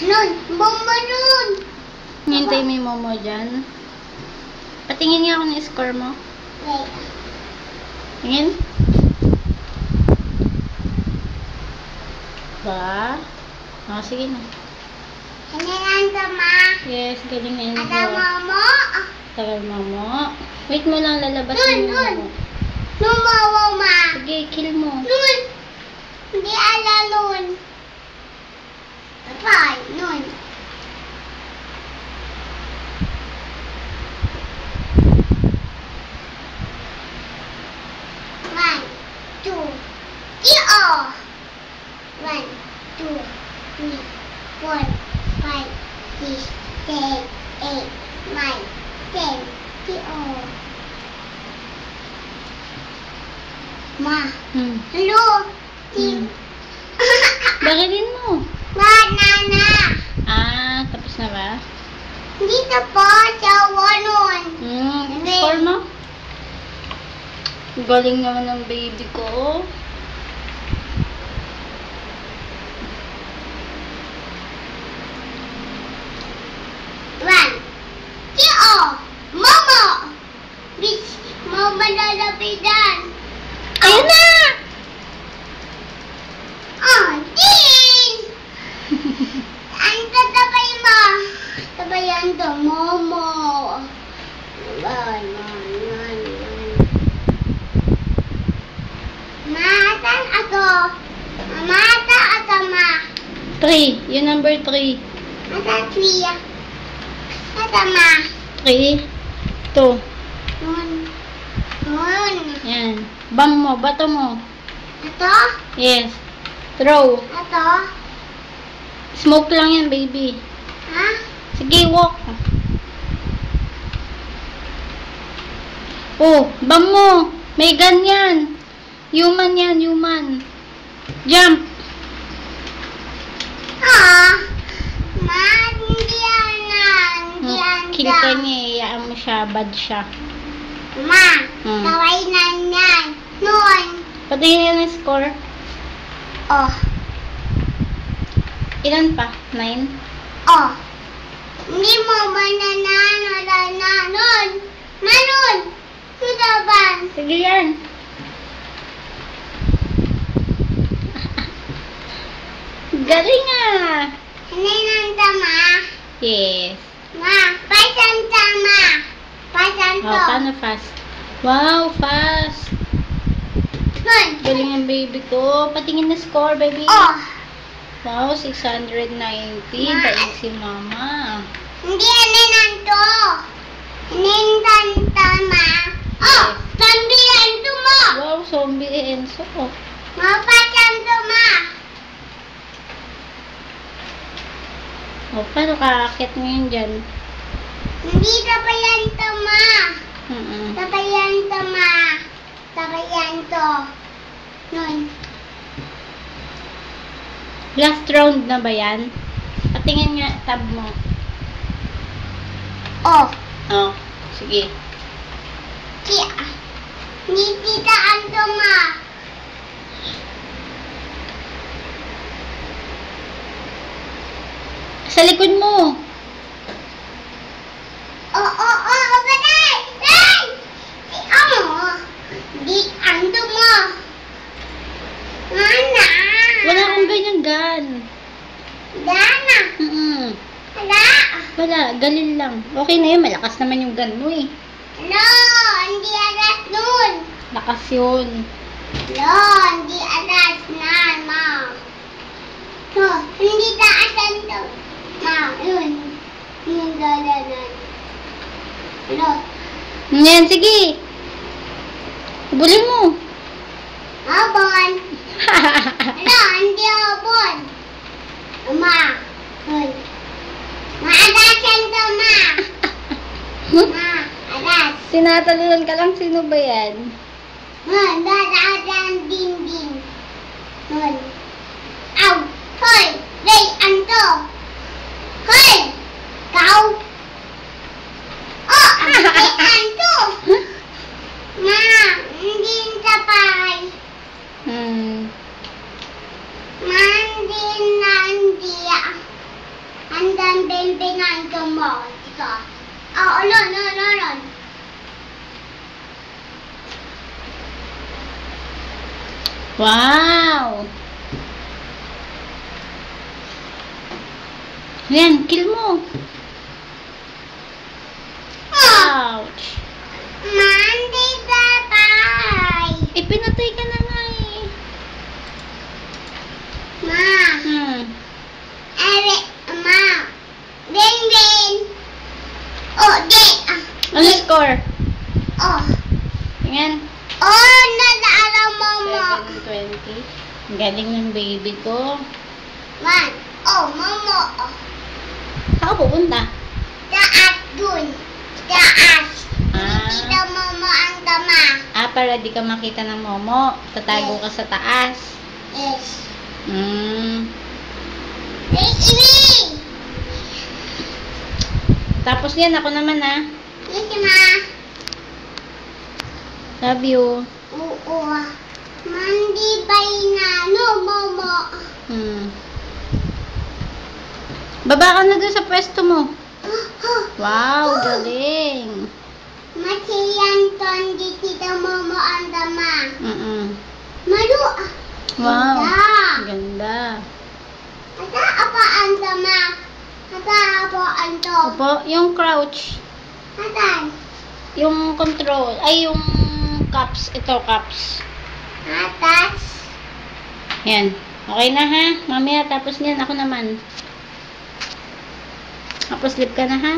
Nun, mama nun. Hintay mo yung momo dyan. Patingin nga ako ng score mo. Wait. Tingin. Ba? Sige na. Ano lang tama? Yes, galing na yun. Ada mama. Tagal momo. Wait mo lang, lalabas Nun, yung nun. momo. Nun, mama. Sige, kill mo. Nun. Hindi ala nun. Bye, nun. One, two, three, oh. 1, 2, 3, 4, 5, 6, 7, 8, 9, 10, 11. Ma, hello. Bakilin mo. Banana. Tapos na ba? Dito po, sawa nun. Score mo? Galing naman ng baby ko. One, two, Momo. Bitch, mau malalapitan. Ayun na! Din! Ang tatabay mo. Tabayan to, Momo. Matan ako. Mata ako, ma. 3. Yung number 3. Mata, twiya. Mata, ma. 3. 2. Nun. Yan. Bam mo. Bato mo. Ito? Yes. Throw. Ito? Smoke lang yan, baby. Ha? Sige, walk. Oh, bam mo. May ganyan. Human yan, human. Jump. Ma, hindi yan. Kill ka niya, iyaan mo siya, bad siya. Ma, kaway na yan. Nun. Patingin yan yung score. Oh. Ilan pa? 9? Oh. Hindi mo ba wala na. Nun. Manun. Sudaban. Sige yan. Galing ah. Ano yung tama? Yes. Ma, pasan tama. Pasan to. Paano fast? Wow, fast. Nun. Galing ang baby ko. Patingin na score, baby. Oh. Wow, 690. Bait si mama. Hindi ano nanto. Ano tama? Oh, tambilan to mo. Wow, zombie Enzo. Mapasan to ma. Paano kakakit mo yun dyan? Hindi tapayan to ma. Mm-mm. Tapayan to ma. Tapayan to. Nun. Last round na ba yan? Patingin nga, tab mo. Oh. Oh, sige. Kaya. Hindi titaan to ma. Sa likod mo. Patay! Tay! Di ando mo. Mana? Wala akong ganyan gun. Dana. Wala. Wala, galil lang. Okay na yun, malakas naman yung gun mo eh. No, hindi alas nun. Lakas yun. No, hindi alas na, ma. No, hindi taasan to. Ma, yun. Yung dalanan. No. Yan, sige. Bulin mo. Abon. No, hindi abon. Ma. Yun. Maadasan to, ma. Ma, adas. Tinatalunan ka lang, sino ba yan? Dadadan din. Nun. Aw! Hoy! Ray, anto! Hoy! Kau! Oh! Ray, anto! Ma! Hindi tapay. Ma, hindi nandiya. mo. Ito. Oh, no. Wow! Yan, kill mo. Ouch! Mandy, bye-bye. Eh, pinatay ka na nga eh. Ma. Ma. Win. Oh, Ano score? Oh. Tingnan. Oh, nalala mo mo. 7:20. Ang galing ng baby ko. Man. Oh, momo. Saan ka pupunta? Taas dun. Taas. Ah. Kita momo ang tama. Para di ka makita ng momo. Tatago ka sa taas. Yes. Baby. Tapos yan, ako naman ah. Yes, ma. Love you. Oo. Mandi bay na no momo. Baba ka na doon sa pwesto mo. Wow, galing. Masiyan ton di kita momo ang tama. Malu. Wow, Ganda. ganda. Ata apa ang tama? Ata apa ang to? Opo, yung crouch. Atan. Yung control. Ay, yung cups. Ito, cups. Atas. Yan. Okay na ha. Mamaya tapos niyan, ako naman. Tapos sleep ka na ha.